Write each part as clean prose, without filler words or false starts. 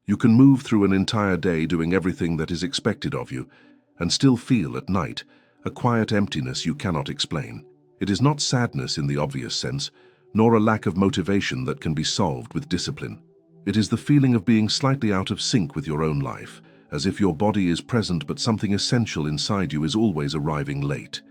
You can move through an entire day doing everything that is expected of you, and still feel at night a quiet emptiness you cannot explain. It is not sadness in the obvious sense, nor a lack of motivation that can be solved with discipline. It is the feeling of being slightly out of sync with your own life, as if your body is present but something essential inside you is always arriving late.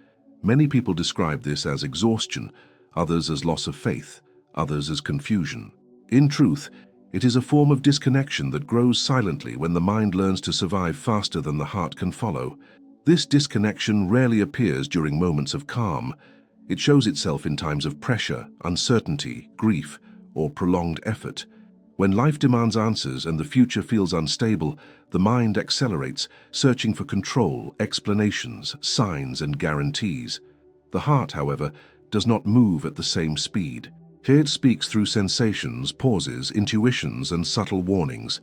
Many people describe this as exhaustion, others as loss of faith, others as confusion. In truth, it is a form of disconnection that grows silently when the mind learns to survive faster than the heart can follow. This disconnection rarely appears during moments of calm. It shows itself in times of pressure, uncertainty, grief, or prolonged effort. When life demands answers and the future feels unstable, the mind accelerates, searching for control, explanations, signs, and guarantees. The heart, however, does not move at the same speed. Here it speaks through sensations, pauses, intuitions, and subtle warnings.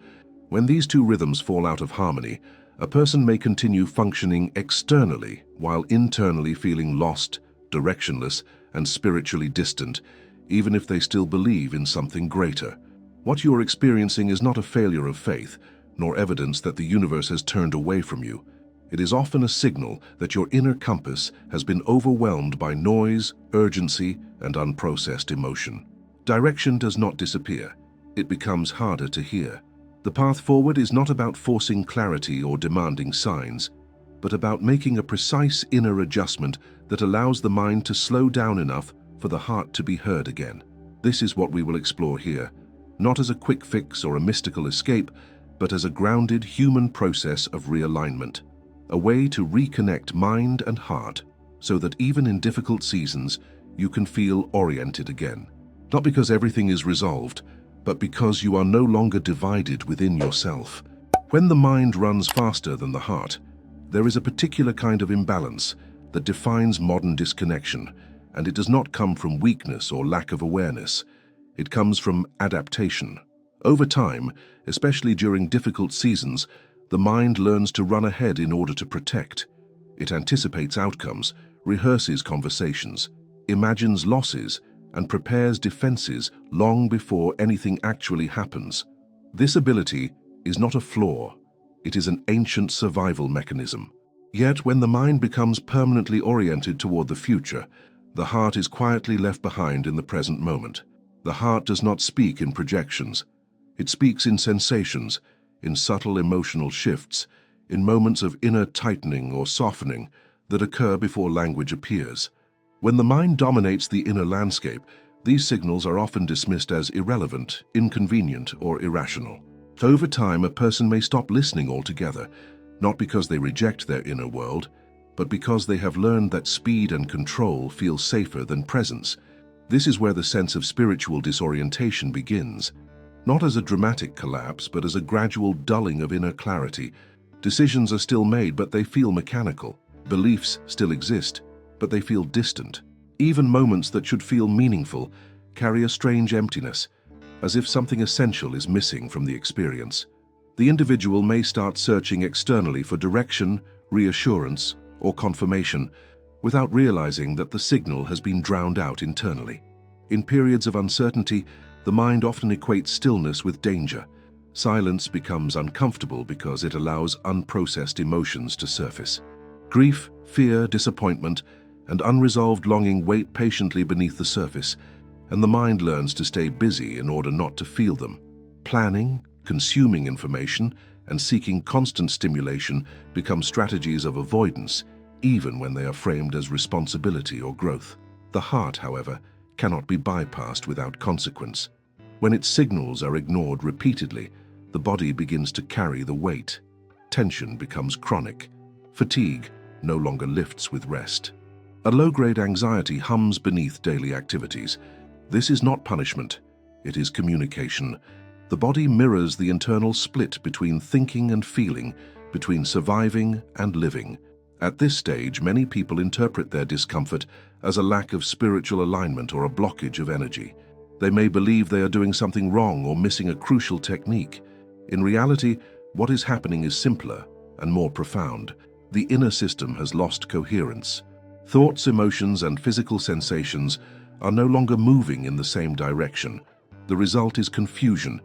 When these two rhythms fall out of harmony, a person may continue functioning externally while internally feeling lost, directionless, and spiritually distant, even if they still believe in something greater. What you are experiencing is not a failure of faith, nor evidence that the universe has turned away from you. It is often a signal that your inner compass has been overwhelmed by noise, urgency, and unprocessed emotion. Direction does not disappear. It becomes harder to hear. The path forward is not about forcing clarity or demanding signs, but about making a precise inner adjustment that allows the mind to slow down enough for the heart to be heard again. This is what we will explore here, not as a quick fix or a mystical escape, but as a grounded human process of realignment, a way to reconnect mind and heart so that even in difficult seasons, you can feel oriented again. Not because everything is resolved, but because you are no longer divided within yourself. When the mind runs faster than the heart, there is a particular kind of imbalance that defines modern disconnection, and it does not come from weakness or lack of awareness. It comes from adaptation. Over time, especially during difficult seasons, the mind learns to run ahead in order to protect. It anticipates outcomes, rehearses conversations, imagines losses, and prepares defenses long before anything actually happens. This ability is not a flaw. It is an ancient survival mechanism. Yet when the mind becomes permanently oriented toward the future, the heart is quietly left behind in the present moment. The heart does not speak in projections. It speaks in sensations, in subtle emotional shifts, in moments of inner tightening or softening that occur before language appears. When the mind dominates the inner landscape, these signals are often dismissed as irrelevant, inconvenient, or irrational. Over time, a person may stop listening altogether, not because they reject their inner world, but because they have learned that speed and control feel safer than presence. This is where the sense of spiritual disorientation begins, not as a dramatic collapse, but as a gradual dulling of inner clarity. Decisions are still made, but they feel mechanical. Beliefs still exist, but they feel distant. Even moments that should feel meaningful carry a strange emptiness, as if something essential is missing from the experience. The individual may start searching externally for direction, reassurance, or confirmation, without realizing that the signal has been drowned out internally. In periods of uncertainty, the mind often equates stillness with danger. Silence becomes uncomfortable because it allows unprocessed emotions to surface. Grief, fear, disappointment, and unresolved longing wait patiently beneath the surface, and the mind learns to stay busy in order not to feel them. Planning, consuming information, and seeking constant stimulation become strategies of avoidance, even when they are framed as responsibility or growth. The heart, however, cannot be bypassed without consequence. When its signals are ignored repeatedly, the body begins to carry the weight. Tension becomes chronic. Fatigue no longer lifts with rest. A low-grade anxiety hums beneath daily activities. This is not punishment. It is communication. The body mirrors the internal split between thinking and feeling, between surviving and living. At this stage, many people interpret their discomfort as a lack of spiritual alignment or a blockage of energy. They may believe they are doing something wrong or missing a crucial technique. In reality, what is happening is simpler and more profound. The inner system has lost coherence. Thoughts, emotions, and physical sensations are no longer moving in the same direction. The result is confusion,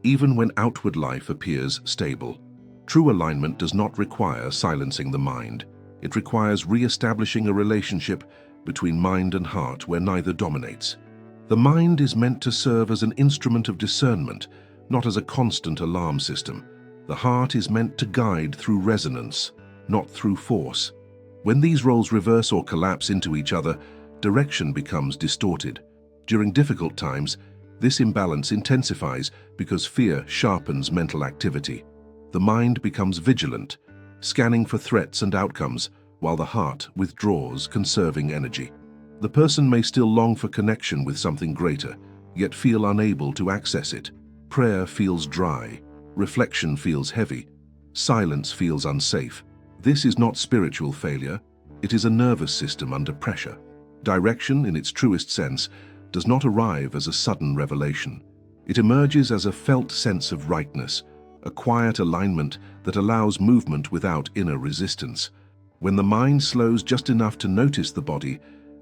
even when outward life appears stable. True alignment does not require silencing the mind. It requires re-establishing a relationship between mind and heart where neither dominates. The mind is meant to serve as an instrument of discernment, not as a constant alarm system. The heart is meant to guide through resonance, not through force. When these roles reverse or collapse into each other, direction becomes distorted. During difficult times, this imbalance intensifies because fear sharpens mental activity. The mind becomes vigilant, scanning for threats and outcomes, while the heart withdraws, conserving energy. The person may still long for connection with something greater, yet feel unable to access it. Prayer feels dry, reflection feels heavy, silence feels unsafe. This is not spiritual failure, it is a nervous system under pressure. Direction, in its truest sense, does not arrive as a sudden revelation. It emerges as a felt sense of rightness, a quiet alignment that allows movement without inner resistance. When the mind slows just enough to notice the body,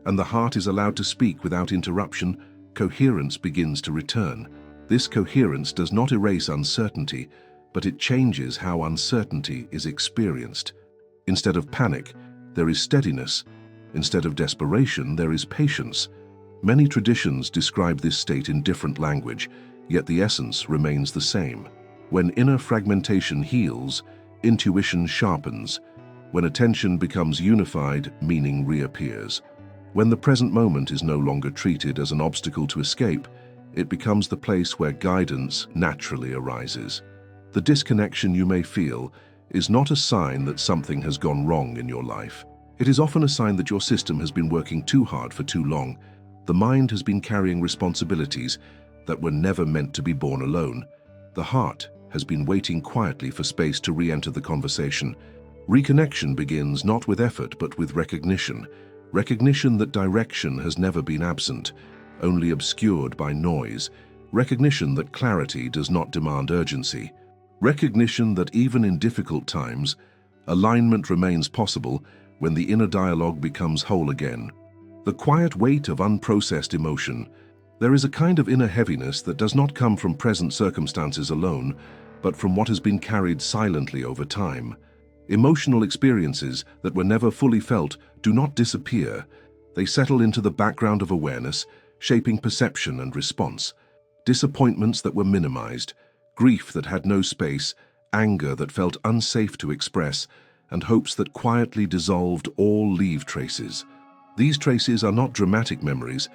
and the heart is allowed to speak without interruption, coherence begins to return. This coherence does not erase uncertainty, but it changes how uncertainty is experienced. Instead of panic, there is steadiness. Instead of desperation, there is patience. Many traditions describe this state in different language, yet the essence remains the same. When inner fragmentation heals, intuition sharpens. When attention becomes unified, meaning reappears. When the present moment is no longer treated as an obstacle to escape, it becomes the place where guidance naturally arises. The disconnection you may feel is not a sign that something has gone wrong in your life. It is often a sign that your system has been working too hard for too long. The mind has been carrying responsibilities that were never meant to be borne alone. The heart has been waiting quietly for space to re-enter the conversation. Reconnection begins not with effort but with recognition. Recognition that direction has never been absent, only obscured by noise. Recognition that clarity does not demand urgency. Recognition that even in difficult times, alignment remains possible when the inner dialogue becomes whole again. The quiet weight of unprocessed emotion. There is a kind of inner heaviness that does not come from present circumstances alone, but from what has been carried silently over time. Emotional experiences that were never fully felt do not disappear. They settle into the background of awareness, shaping perception and response. Disappointments that were minimized, grief that had no space, anger that felt unsafe to express, and hopes that quietly dissolved all leave traces. These traces are not dramatic memories,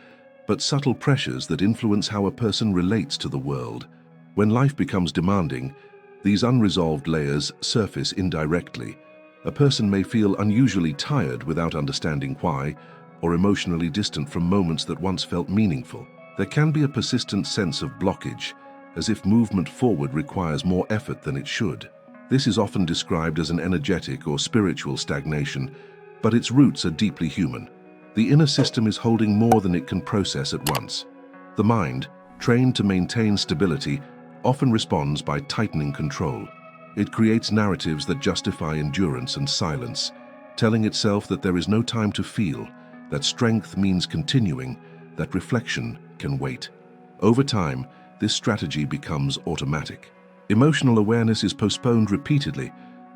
but subtle pressures that influence how a person relates to the world. When life becomes demanding, these unresolved layers surface indirectly. A person may feel unusually tired without understanding why, or emotionally distant from moments that once felt meaningful. There can be a persistent sense of blockage, as if movement forward requires more effort than it should. This is often described as an energetic or spiritual stagnation, but its roots are deeply human. The inner system is holding more than it can process at once. The mind, trained to maintain stability, often responds by tightening control. It creates narratives that justify endurance and silence, telling itself that there is no time to feel, that strength means continuing, that reflection can wait. Over time, this strategy becomes automatic. Emotional awareness is postponed repeatedly,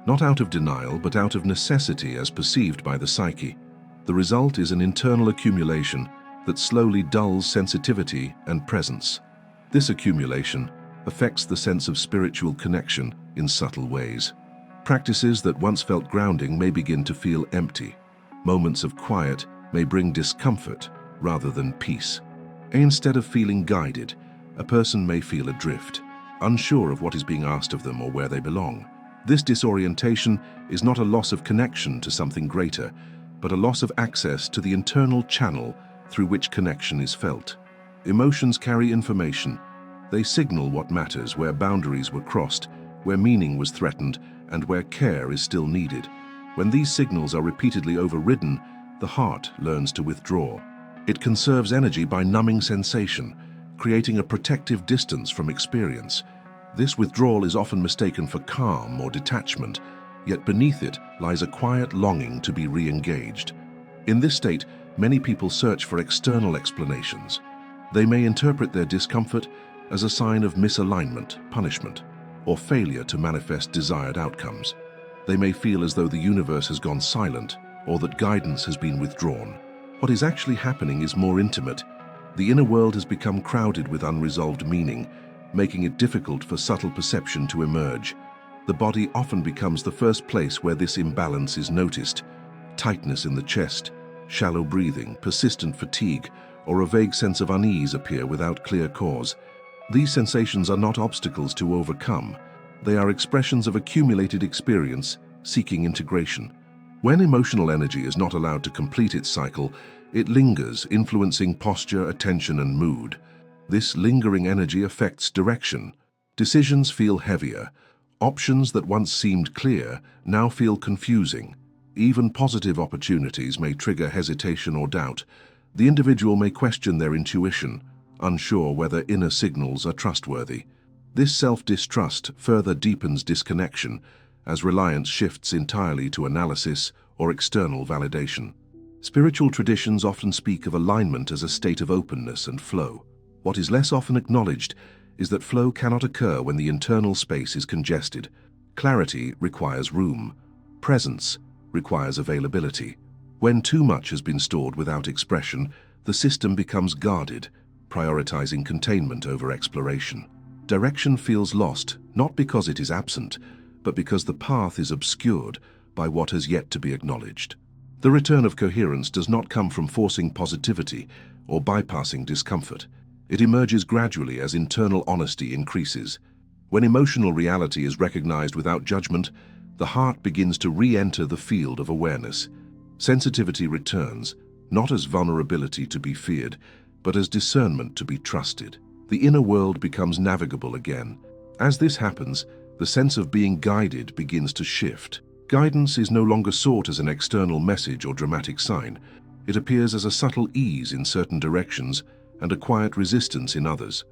not out of denial but out of necessity as perceived by the psyche. The result is an internal accumulation that slowly dulls sensitivity and presence. This accumulation affects the sense of spiritual connection in subtle ways. Practices that once felt grounding may begin to feel empty. Moments of quiet may bring discomfort rather than peace. Instead of feeling guided, a person may feel adrift, unsure of what is being asked of them or where they belong. This disorientation is not a loss of connection to something greater, but a loss of access to the internal channel through which connection is felt. Emotions carry information. They signal what matters, where boundaries were crossed, where meaning was threatened, and where care is still needed. When these signals are repeatedly overridden, the heart learns to withdraw. It conserves energy by numbing sensation, creating a protective distance from experience. This withdrawal is often mistaken for calm or detachment, yet beneath it lies a quiet longing to be re-engaged. In this state, many people search for external explanations. They may interpret their discomfort as a sign of misalignment, punishment, or failure to manifest desired outcomes. They may feel as though the universe has gone silent or that guidance has been withdrawn. What is actually happening is more intimate. The inner world has become crowded with unresolved meaning, making it difficult for subtle perception to emerge. The body often becomes the first place where this imbalance is noticed. Tightness in the chest, shallow breathing, persistent fatigue, or a vague sense of unease appear without clear cause. These sensations are not obstacles to overcome. They are expressions of accumulated experience seeking integration. When emotional energy is not allowed to complete its cycle, it lingers, influencing posture, attention, and mood. This lingering energy affects direction. Decisions feel heavier. Options that once seemed clear now feel confusing. Even positive opportunities may trigger hesitation or doubt. The individual may question their intuition, unsure whether inner signals are trustworthy. This self-distrust further deepens disconnection as reliance shifts entirely to analysis or external validation. Spiritual traditions often speak of alignment as a state of openness and flow. What is less often acknowledged is that flow cannot occur when the internal space is congested. Clarity requires room. Presence requires availability. When too much has been stored without expression, the system becomes guarded, prioritizing containment over exploration. Direction feels lost, not because it is absent, but because the path is obscured by what has yet to be acknowledged. The return of coherence does not come from forcing positivity or bypassing discomfort. It emerges gradually as internal honesty increases. When emotional reality is recognized without judgment, the heart begins to re-enter the field of awareness. Sensitivity returns, not as vulnerability to be feared, but as discernment to be trusted. The inner world becomes navigable again. As this happens, the sense of being guided begins to shift. Guidance is no longer sought as an external message or dramatic sign. It appears as a subtle ease in certain directions and a quiet resistance in others.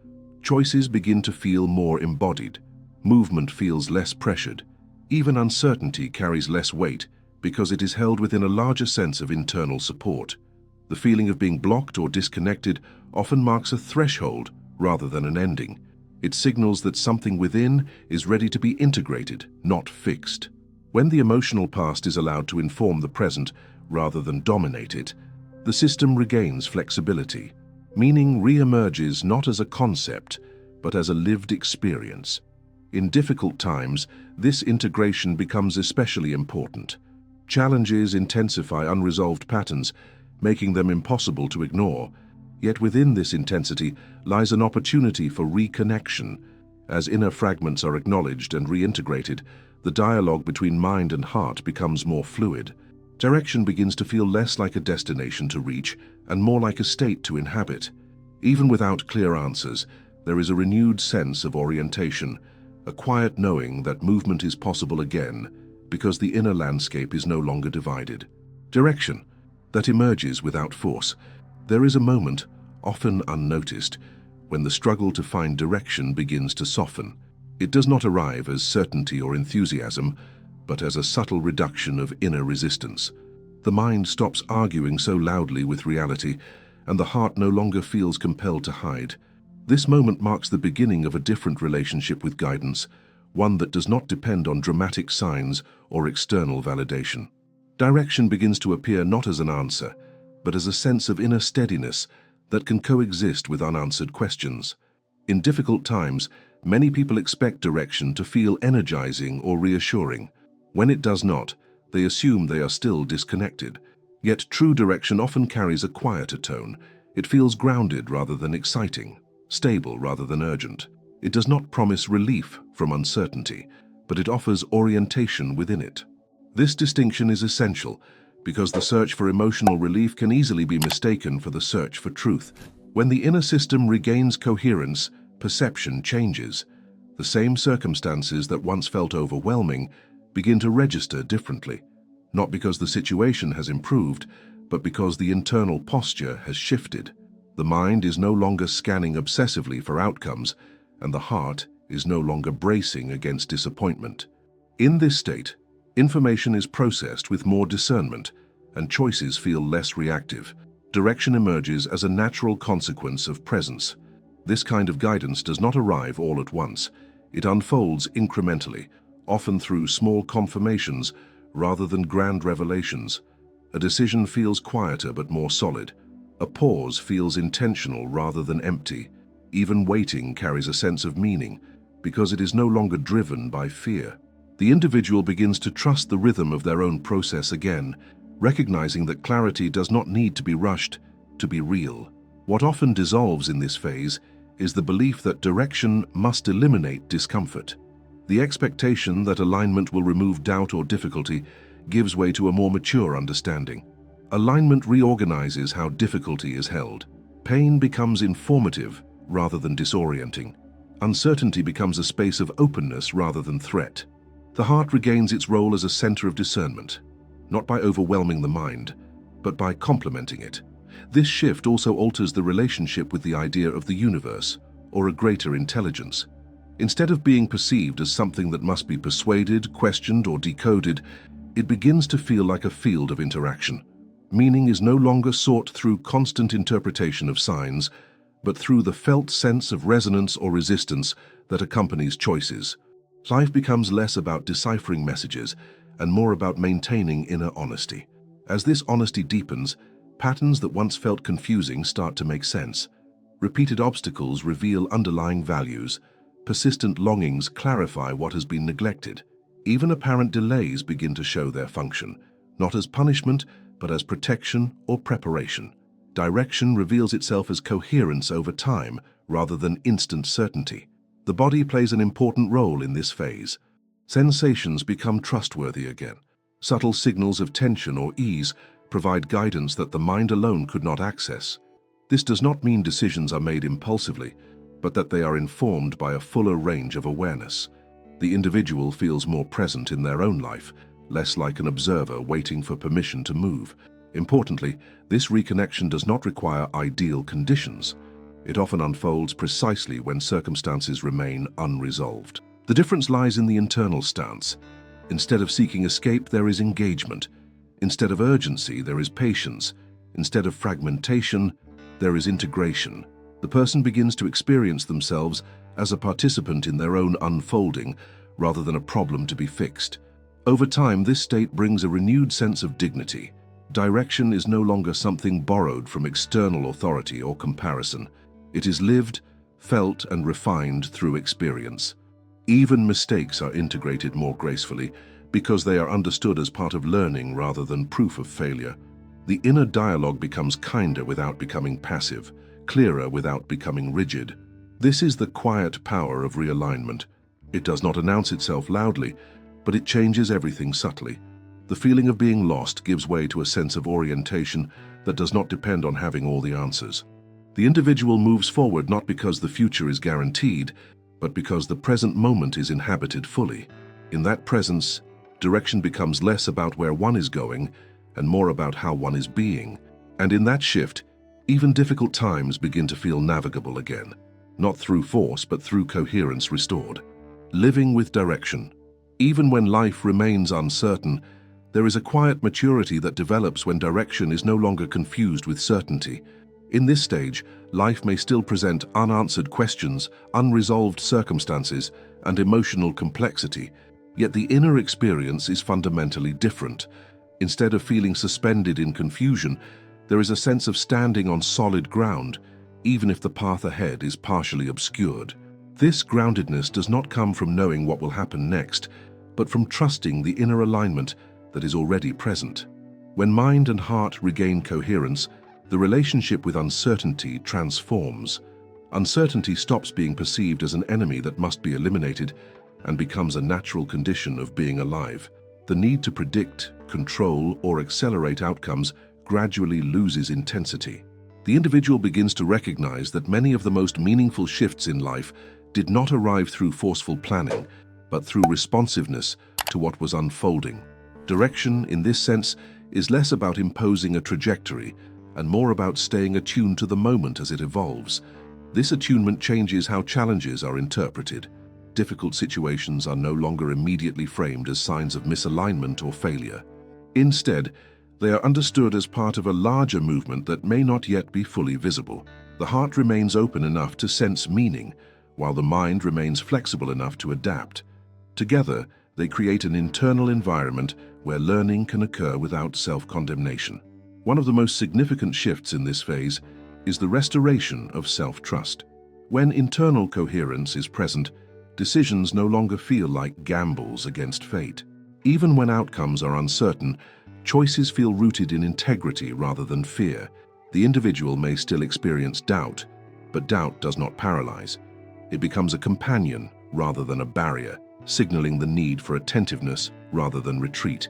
Choices begin to feel more embodied. Movement feels less pressured. Even uncertainty carries less weight because it is held within a larger sense of internal support. The feeling of being blocked or disconnected often marks a threshold rather than an ending. It signals that something within is ready to be integrated, not fixed. When the emotional past is allowed to inform the present rather than dominate it, the system regains flexibility. Meaning re-emerges not as a concept, but as a lived experience. In difficult times, this integration becomes especially important. Challenges intensify unresolved patterns, making them impossible to ignore. Yet within this intensity lies an opportunity for reconnection. As inner fragments are acknowledged and reintegrated, the dialogue between mind and heart becomes more fluid. Direction begins to feel less like a destination to reach and more like a state to inhabit. Even without clear answers, there is a renewed sense of orientation, a quiet knowing that movement is possible again because the inner landscape is no longer divided. Direction that emerges without force. There is a moment, often unnoticed, when the struggle to find direction begins to soften. It does not arrive as certainty or enthusiasm, but as a subtle reduction of inner resistance. The mind stops arguing so loudly with reality, and the heart no longer feels compelled to hide. This moment marks the beginning of a different relationship with guidance, one that does not depend on dramatic signs or external validation. Direction begins to appear not as an answer, but as a sense of inner steadiness that can coexist with unanswered questions. In difficult times, many people expect direction to feel energizing or reassuring. When it does not, they assume they are still disconnected. Yet true direction often carries a quieter tone. It feels grounded rather than exciting, stable rather than urgent. It does not promise relief from uncertainty, but it offers orientation within it. This distinction is essential because the search for emotional relief can easily be mistaken for the search for truth. When the inner system regains coherence, perception changes. The same circumstances that once felt overwhelming begin to register differently, not because the situation has improved, but because the internal posture has shifted. The mind is no longer scanning obsessively for outcomes, and the heart is no longer bracing against disappointment. In this state, information is processed with more discernment, and choices feel less reactive. Direction emerges as a natural consequence of presence. This kind of guidance does not arrive all at once. It unfolds incrementally, often through small confirmations rather than grand revelations. A decision feels quieter but more solid. A pause feels intentional rather than empty. Even waiting carries a sense of meaning because it is no longer driven by fear. The individual begins to trust the rhythm of their own process again, recognizing that clarity does not need to be rushed to be real. What often dissolves in this phase is the belief that direction must eliminate discomfort. The expectation that alignment will remove doubt or difficulty gives way to a more mature understanding. Alignment reorganizes how difficulty is held. Pain becomes informative rather than disorienting. Uncertainty becomes a space of openness rather than threat. The heart regains its role as a center of discernment, not by overwhelming the mind, but by complementing it. This shift also alters the relationship with the idea of the universe, or a greater intelligence. Instead of being perceived as something that must be persuaded, questioned, or decoded, it begins to feel like a field of interaction. Meaning is no longer sought through constant interpretation of signs, but through the felt sense of resonance or resistance that accompanies choices. Life becomes less about deciphering messages and more about maintaining inner honesty. As this honesty deepens, patterns that once felt confusing start to make sense. Repeated obstacles reveal underlying values. Persistent longings clarify what has been neglected. Even apparent delays begin to show their function, not as punishment, but as protection or preparation. Direction reveals itself as coherence over time rather than instant certainty. The body plays an important role in this phase. Sensations become trustworthy again. Subtle signals of tension or ease provide guidance that the mind alone could not access. This does not mean decisions are made impulsively, but that they are informed by a fuller range of awareness. The individual feels more present in their own life, less like an observer waiting for permission to move. Importantly, this reconnection does not require ideal conditions. It often unfolds precisely when circumstances remain unresolved. The difference lies in the internal stance. Instead of seeking escape, there is engagement. Instead of urgency, there is patience. Instead of fragmentation, there is integration. The person begins to experience themselves as a participant in their own unfolding, rather than a problem to be fixed. Over time, this state brings a renewed sense of dignity. Direction is no longer something borrowed from external authority or comparison. It is lived, felt, and refined through experience. Even mistakes are integrated more gracefully because they are understood as part of learning rather than proof of failure. The inner dialogue becomes kinder without becoming passive, clearer without becoming rigid. This is the quiet power of realignment. It does not announce itself loudly, but it changes everything subtly. The feeling of being lost gives way to a sense of orientation that does not depend on having all the answers. The individual moves forward not because the future is guaranteed, but because the present moment is inhabited fully. In that presence, direction becomes less about where one is going and more about how one is being. And in that shift, even difficult times begin to feel navigable again, not through force but through coherence restored. Living with direction. Even when life remains uncertain, there is a quiet maturity that develops when direction is no longer confused with certainty. In this stage, life may still present unanswered questions, unresolved circumstances, and emotional complexity, yet the inner experience is fundamentally different. Instead of feeling suspended in confusion, there is a sense of standing on solid ground, even if the path ahead is partially obscured. This groundedness does not come from knowing what will happen next, but from trusting the inner alignment that is already present. When mind and heart regain coherence, the relationship with uncertainty transforms. Uncertainty stops being perceived as an enemy that must be eliminated and becomes a natural condition of being alive. The need to predict, control, or accelerate outcomes gradually loses intensity. The individual begins to recognize that many of the most meaningful shifts in life did not arrive through forceful planning, but through responsiveness to what was unfolding. Direction, in this sense, is less about imposing a trajectory and more about staying attuned to the moment as it evolves. This attunement changes how challenges are interpreted. Difficult situations are no longer immediately framed as signs of misalignment or failure. Instead, they are understood as part of a larger movement that may not yet be fully visible. The heart remains open enough to sense meaning, while the mind remains flexible enough to adapt. Together, they create an internal environment where learning can occur without self-condemnation. One of the most significant shifts in this phase is the restoration of self-trust. When internal coherence is present, decisions no longer feel like gambles against fate. Even when outcomes are uncertain, choices feel rooted in integrity rather than fear. The individual may still experience doubt, but doubt does not paralyze. It becomes a companion rather than a barrier, signaling the need for attentiveness rather than retreat.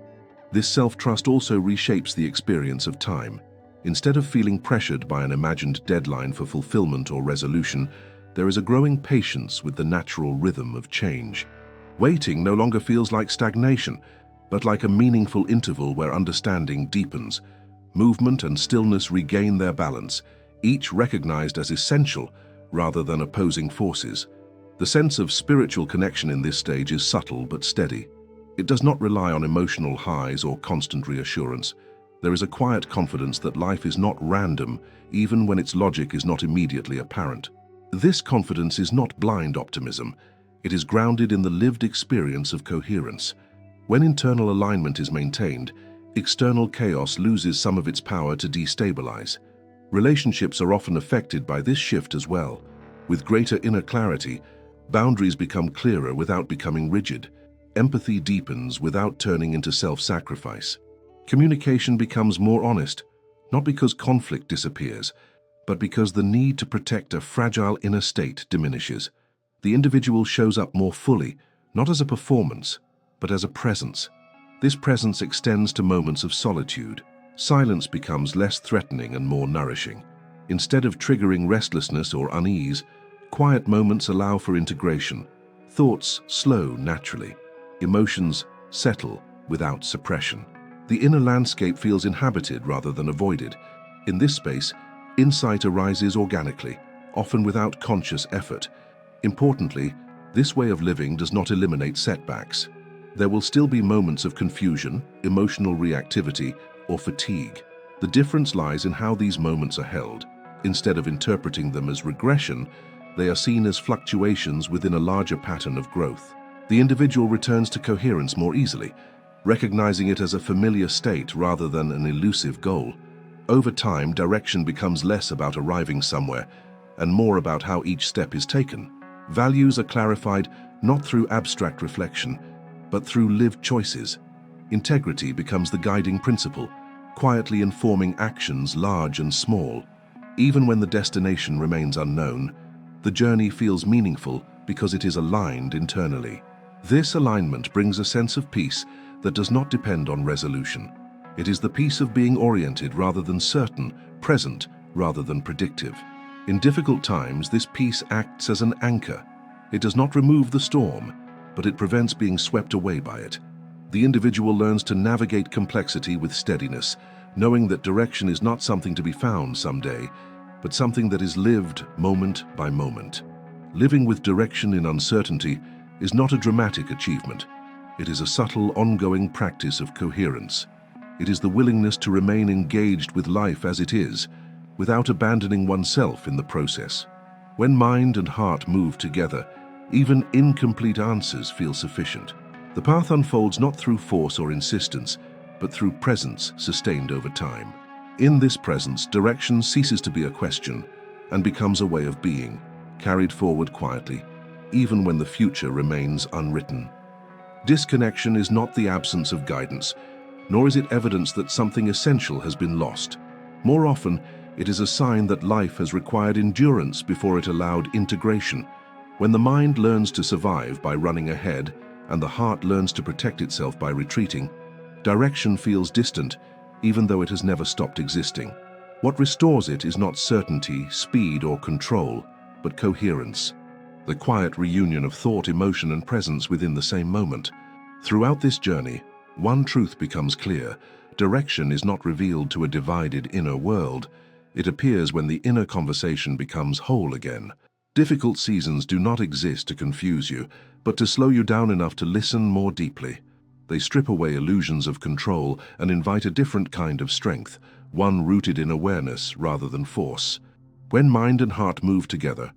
This self-trust also reshapes the experience of time. Instead of feeling pressured by an imagined deadline for fulfillment or resolution, there is a growing patience with the natural rhythm of change. Waiting no longer feels like stagnation, but like a meaningful interval where understanding deepens. Movement and stillness regain their balance, each recognized as essential rather than opposing forces. The sense of spiritual connection in this stage is subtle but steady. It does not rely on emotional highs or constant reassurance. There is a quiet confidence that life is not random, even when its logic is not immediately apparent. This confidence is not blind optimism. It is grounded in the lived experience of coherence. When internal alignment is maintained, external chaos loses some of its power to destabilize. Relationships are often affected by this shift as well. With greater inner clarity, boundaries become clearer without becoming rigid. Empathy deepens without turning into self-sacrifice. Communication becomes more honest, not because conflict disappears, but because the need to protect a fragile inner state diminishes. The individual shows up more fully, not as a performance, but as a presence. This presence extends to moments of solitude. Silence becomes less threatening and more nourishing. Instead of triggering restlessness or unease, quiet moments allow for integration. Thoughts slow naturally. Emotions settle without suppression. The inner landscape feels inhabited rather than avoided. In this space, insight arises organically, often without conscious effort. Importantly, this way of living does not eliminate setbacks. There will still be moments of confusion, emotional reactivity, or fatigue. The difference lies in how these moments are held. Instead of interpreting them as regression, they are seen as fluctuations within a larger pattern of growth. The individual returns to coherence more easily, recognizing it as a familiar state rather than an elusive goal. Over time, direction becomes less about arriving somewhere and more about how each step is taken. Values are clarified not through abstract reflection, but through lived choices. Integrity becomes the guiding principle, quietly informing actions large and small. Even when the destination remains unknown, the journey feels meaningful because it is aligned internally. This alignment brings a sense of peace that does not depend on resolution. It is the peace of being oriented rather than certain, present rather than predictive. In difficult times, this peace acts as an anchor. It does not remove the storm, but it prevents being swept away by it. The individual learns to navigate complexity with steadiness, knowing that direction is not something to be found someday, but something that is lived moment by moment. Living with direction in uncertainty is not a dramatic achievement. It is a subtle, ongoing practice of coherence. It is the willingness to remain engaged with life as it is, without abandoning oneself in the process. When mind and heart move together, even incomplete answers feel sufficient. The path unfolds not through force or insistence, but through presence sustained over time. In this presence, direction ceases to be a question and becomes a way of being, carried forward quietly, even when the future remains unwritten. Disconnection is not the absence of guidance, nor is it evidence that something essential has been lost. More often, it is a sign that life has required endurance before it allowed integration. When the mind learns to survive by running ahead and the heart learns to protect itself by retreating, direction feels distant, even though it has never stopped existing. What restores it is not certainty, speed, or control, but coherence. The quiet reunion of thought, emotion, and presence within the same moment. Throughout this journey, one truth becomes clear. Direction is not revealed to a divided inner world. It appears when the inner conversation becomes whole again. Difficult seasons do not exist to confuse you, but to slow you down enough to listen more deeply. They strip away illusions of control and invite a different kind of strength, one rooted in awareness rather than force. When mind and heart move together,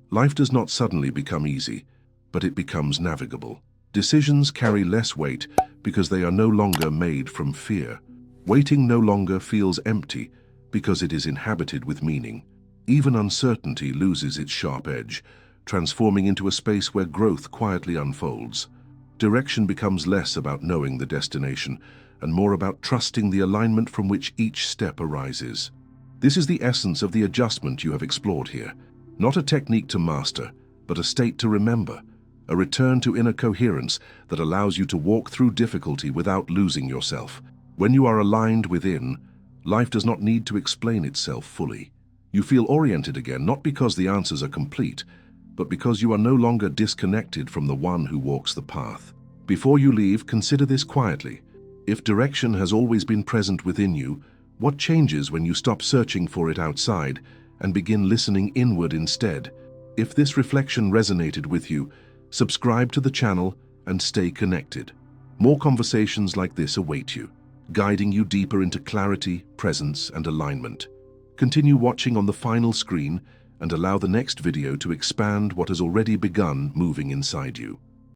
life does not suddenly become easy, but it becomes navigable. Decisions carry less weight because they are no longer made from fear. Waiting no longer feels empty because it is inhabited with meaning. Even uncertainty loses its sharp edge, transforming into a space where growth quietly unfolds. Direction becomes less about knowing the destination and more about trusting the alignment from which each step arises. This is the essence of the adjustment you have explored here. Not a technique to master, but a state to remember, a return to inner coherence that allows you to walk through difficulty without losing yourself. When you are aligned within, life does not need to explain itself fully. You feel oriented again, not because the answers are complete, but because you are no longer disconnected from the one who walks the path. Before you leave, consider this quietly. If direction has always been present within you, what changes when you stop searching for it outside and begin listening inward instead? If this reflection resonated with you, subscribe to the channel and stay connected. More conversations like this await you, guiding you deeper into clarity, presence, and alignment. Continue watching on the final screen and allow the next video to expand what has already begun moving inside you.